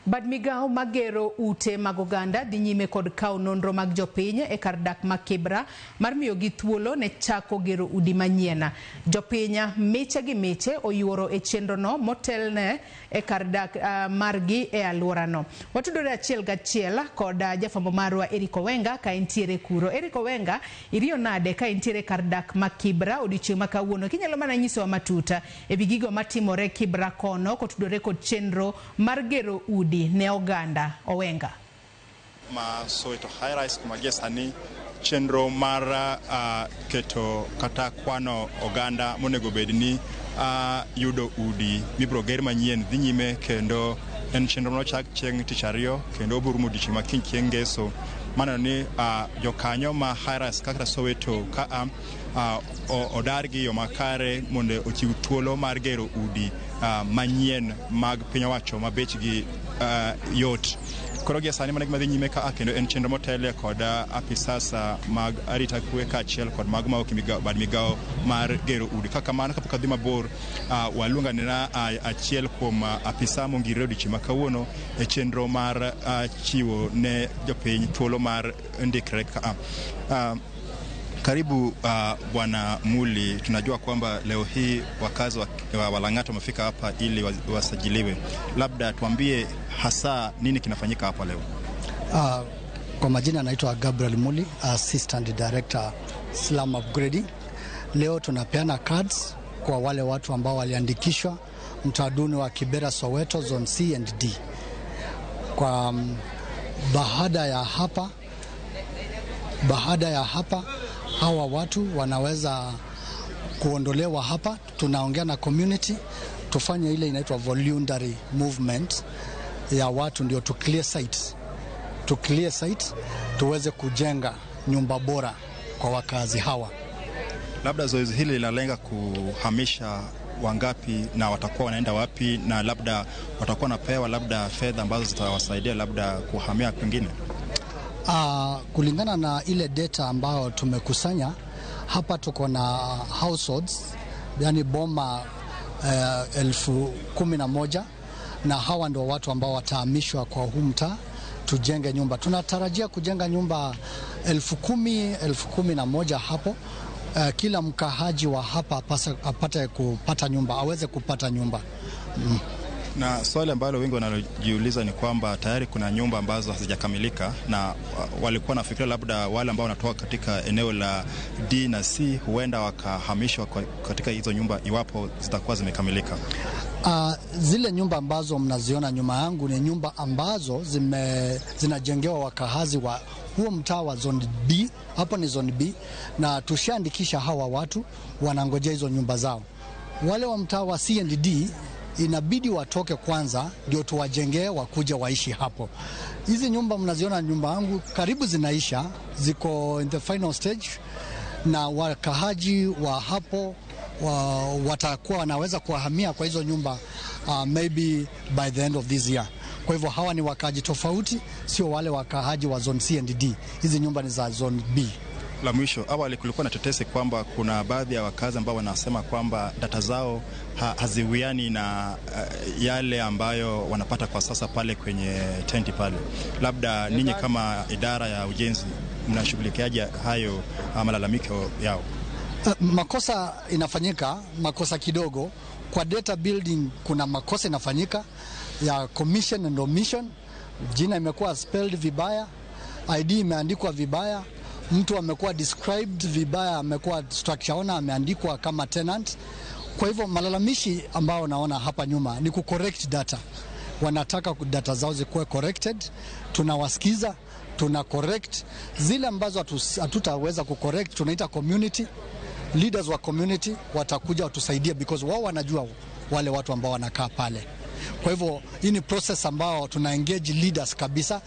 Bad migao magero ute mag oganda dhi nyime kod kawo nonro mag jopiny e kar dak ma Kibra mar miyo gi thuolo ne chako gero udi manyien. Jopiny miche gi miche oyuoro e chenro no motelne e kar dak margi e alworano. Watudore achiel gachiel kod jafwambo marwa Eric Owenga ka entiere kuro. Eric Owenga, iriyo nade ka entiere kar dak ma Kibra odiochieng' ma kawuono? Kinyalo mana nyisowa matuta e wi gigo matimore Kibra kono kotudore kod chenro mar gero udi ne oganda. Owenga. Ma Soweto High Rise kumagia sani chenro mar keto kata kwano oganda monego bedni yudo udi mibro ger manyien dhi nyime, kendo en chenro nochak chieng' tich ariyo kendo oborumo odiochieng' ma kiny chieng' ngeso. Mano ni jokanyo ma High Rise kaka Soweto ka odargi yo makare mondo ochiw thuolo mar gero udi manyien mag piny owacho ma bechgi yot. Koro gi sani mana gima dhi nyime ka kendo en chenro motele kod apisas mag arita kwe kaachiel kod mag maok bad migao mar gero udi. Kaka mano kapok adhi mabor, waluonga nena achiel kuom apisa mongirore odiochieng' ma kawuono e chenro mar chiwo ne jopiny thuolo mar ndikre ka. Karibu Bwana Muli, tunajua kwamba leo hii wakazi wa Lang'ata wamefika hapa ili wasajiliwe. Labda tuambie hasa nini kinafanyika hapa leo? Kwa majina naitwa Gabriel Muli, Assistant Director Slum Upgrading. Leo tunapeana cards kwa wale watu ambao waliandikishwa mtaaduni wa Kibera Soweto Zone C and D. Kwa baada ya hapa hawa watu wanaweza kuondolewa hapa. Tunaongea na community tufanye ile inaitwa voluntary movement ya watu, ndio to clear site tuweze kujenga nyumba bora kwa wakazi hawa. Labda zoezi hili linalenga kuhamisha wangapi na watakuwa wanaenda wapi, na labda watakuwa napewa labda fedha ambazo zitawasaidia labda kuhamia kwingine? Kulingana na ile data ambayo tumekusanya hapa, tuko na households yani boma 11,000, na hawa ndio watu ambao watahamishwa kwa huu mtaa tujenge nyumba. Tunatarajia kujenga nyumba 10,000 hapo. Kila mkahaji wa hapa apate kupata nyumba, aweze kupata nyumba. Na swali ambalo wengi wanalojiuliza ni kwamba tayari kuna nyumba ambazo hazijakamilika, na walikuwa nafikiria labda wale ambao wanatoka katika eneo la D na C huenda wakahamishwa katika hizo nyumba iwapo zitakuwa zimekamilika. Zile nyumba ambazo mnaziona nyuma yangu ni nyumba ambazo zinajengewa wakahazi wa huo mtaa wa Zone B. Hapo ni Zone B, na tushaandikisha hawa watu wanangojea hizo nyumba zao. Wale wa mtaa wa C and D inabidi watoke kwanza ndio tuwajengee wakuja waishi hapo. Hizi nyumba mnaziona nyumba yangu karibu zinaisha, ziko in the final stage, na wakahaji wa hapo watakuwa wanaweza kuhamia kwa hizo nyumba maybe by the end of this year. Kwa hivyo hawa ni wakahaji tofauti, sio wale wakahaji wa Zone C and D. Hizi nyumba ni za Zone B. La mwisho, awali kulikuwa na tetesi kwamba kuna baadhi ya wakazi ambao wanasema kwamba data zao haziwiani na yale ambayo wanapata kwa sasa pale kwenye tenti pale. Labda ninyi kama idara ya ujenzi mnashughulikiaje hayo malalamiko yao? Makosa inafanyika, makosa kidogo. Kwa data building kuna makosa inafanyika ya commission and omission. Jina imekuwa spelled vibaya, ID imeandikwa vibaya, mtu amekuwa described vibaya, amekuwa structure owner ameandikwa kama tenant. Kwa hivyo malalamishi ambao naona hapa nyuma ni kucorrect data. Wanataka data zao zikuwe corrected, tunawasikiza, tuna correct. Zile ambazo hatutaweza kucorrect tunaita community leaders wa community, watakuja watusaidie because wao wanajua wale watu ambao wanakaa pale. Kwa hivyo hii ni process ambao tuna engage leaders kabisa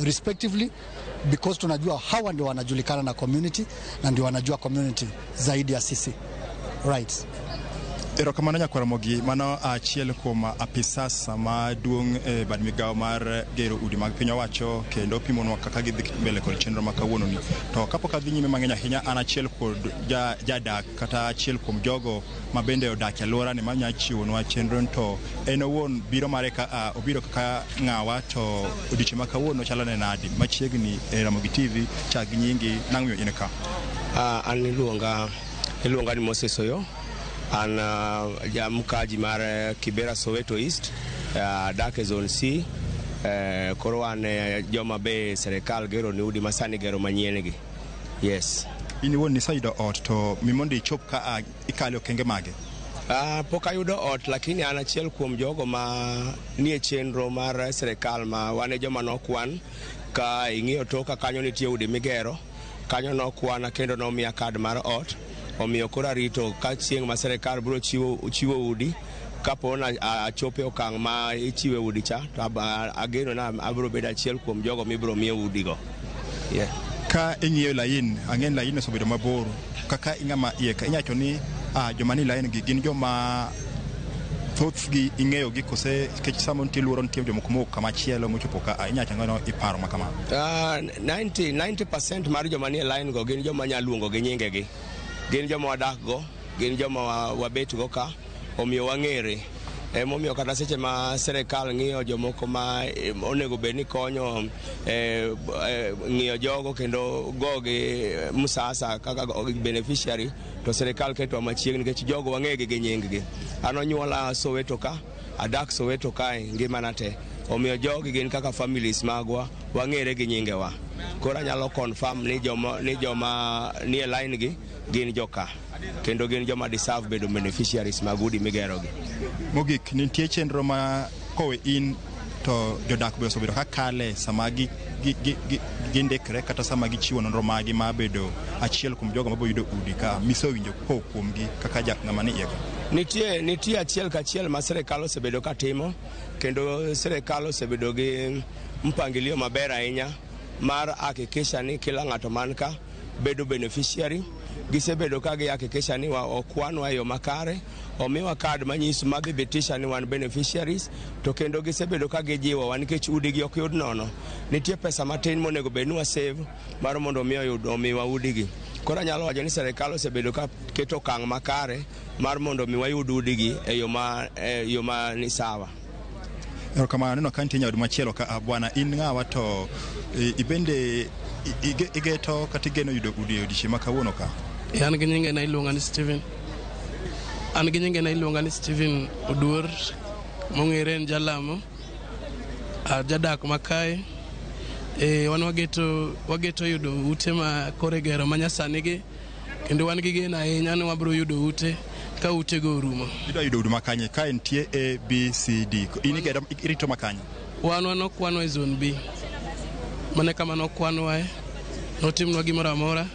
respectively, because tunajua hawa ndio wanajulikana na community na ndio wanajua community zaidi ya sisi. Right. Erokamano Nyakwaramogi, mano achiel kuom apisas maduong' bad migawo mar gero udi mag piny owacho kendo pimonwa kaka gidhi mbele kod chenro ma kawuononi. To kapok adhi nyime mang'eny ahinya, an achiel kod jadak kata achiel kuom jogo ma bende odak e alworani manya chiwonwa chenro to en owuon biro mare ka obiro kaka ng'awa to odiochieng' ma kawuono chalo ne nadi machiegni e Ramogi TV. Chak gi nyingi, nang'o in ka? An iluonga ni Moses Oyo. An mkaji mar Kibera Soweto East, dak e zone C. Koro an joma be serikal gero ni udi masani gero manyien gi. Yes. In wuon ni sayudo ot to mimondo ichop ka ikalo okenge mage? Pok ayudo ot, lakini an achiel kuom jogo ma nie chenro mar serikal ma wane joma nokwan ka ing'iyo toka kanyo nitie udi migero, kanyo nokwana kendo nomiya kad mar ot. Omiyo kora rito ka chieng' ma serikal biro chiwo udi, kapo na achope okang' ma ichiwe udi cha, to ageno na abiro bedo achiel kuom jogo mibiro miyo udi go. Yeah. Ka ing'iyo lain, ang'en lain osebedo mabor, kaka ing'ama iye ka inyacho ni joma ni lain gi gin joma thoth gi ing'eyo gi kose kech samo nitie luoro nitie jomoko mok kama chielo mochopo ka inyacho ng'ano iparo ma kama? 90% mar joma ni lain go gin joma nyaluongo gi nyinge gi. Gin joma wadak go, gin joma wabet go ka, omiyo wang'ere. Momiyo kata seche ma serikal ng'iyo jomoko ma onego bed ni konyo ng'iyo jogo kendo gogi musasa kaka beneficiary, to serikal keto machiegni nikech jogo wang'egi gi nying gi. An onyuola Soweto ka, adak Soweto ka ngimana te. Omiyo jogi gin kaka families magwa, wang'ere gi nyingewa. Kora nyalo confirm ni joma nie line gi gin joka, kendo gin joma deserve bedo beneficiaries mag udi migero gi. Mogik, nitie chenro ma kowe in to jodak be osebedo ka kale sama gindikre kata sama gichiwo nonro magi ma bedo achiel kuom jogo mabo yudo udi ka misewinjo ko kuomgi kaka jak ng'ama ni iye? Nitie achiel kachiel ma serikal osebedo ka timo, kendo serikal osebedo gi mpangilio maber ahinya mar hakikisha ni kila ng'ato man ka bedo beneficiary. Gisebedo ka gihakikisha ni okwanwa yo makare, omiwa kad manyiso madhibitisha ni wan beneficiaries, to kendo gisebedo ka gijiwo wan nikech udi gi ok yud nono. Nitie pesa matin monego bed ni wasave mar mondo omiwa udi gi. Kora nyalo wacho ni serikal osebedo ka keto okang' makare mar mondo mi wayud udi gi e yo ma ni sawa. Erokamano. Neno ka nitie nyawadu machielo ka bwana, in ng'awa to ibende igeto kata igeno yudo udi odiochieng' ma kawuono ka? An gi nyinge na iluonga ni Steven Oduor, mong'ere en jalamo, jadak makae. Wan wageto yudo ute ma kore gero manyasani gi, kendo wan gi geno ahinya ni wabiro yudo ute ka ute go orumo. Idwa yudo udi makanye? Ka nitie A, B, C, D. In irito makanye? Wan okwano e zone B. Mane kama nokwanwa notimnwa gimoro amora.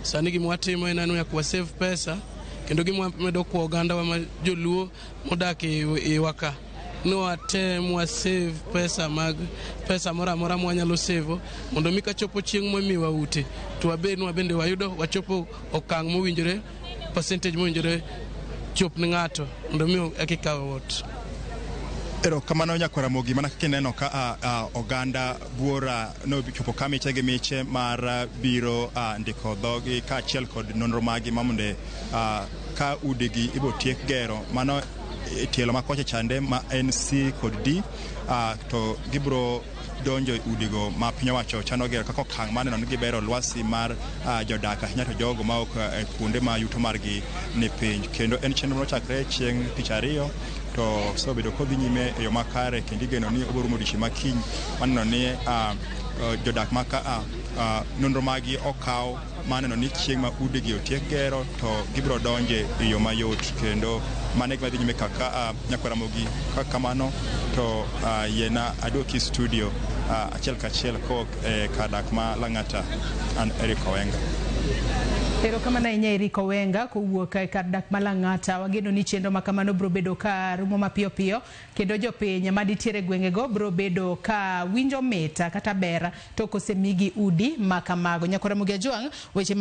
Sani gima watimo en ni kwa save pesa, kendo gima medo kwa oganda wa joluo modak e waka. No atem wa save pesa mora mora mwanyalo save mondo mika chopo chieng' momiwa ute to wabende wayudo wachopo okang' mowinjore, percentage mowinjore chop ni ng'ato mondo mi akikaw ot. Erokamano Nyakwaramogi, mana kaka ineno ka oganda buora no chopo ka miche gi miche mar biro ndiko dhogi ka achiel kod nonro magi mamonde ka udi gi ibo tiek gero. Mano tielo makocha chande ma N, C kod D, to gibro donjo udigo ma piny owacho chano gero kaka okang' maneno ni gibero lwasi mar jodak ahinya to jogo ma ok kuonde ma yuto margi ni piny. Kendo en chenro mochakre chieng' tich ariyo to osebedo kodhi nyime e yo makare, kendo igeno ni obiro rumo odiochieng' makiny maneno ni jodak maka nonro magi okaw maneno ni chieng' ma udi gi otiek gero to gibiro donje e yo mayot, kendo mane gima dhi nyime kaka Nyakwaramogi. Kamano to yena adoki studio achiel kachiel kok kadak ma Lang'ata, an Eric Owenga. Erokamano ahinya Eric Owenga kowuok e kar dak ma Lang'ata. Wageno ni chenro ma kamano biro bedo ka rumo mapiyo piyo, kendo jopiny maditiere gwengego biro bedo ka winjo meta kata ber to kosemigi udi ma kamago. Nyakwaramogi Ajwang' weche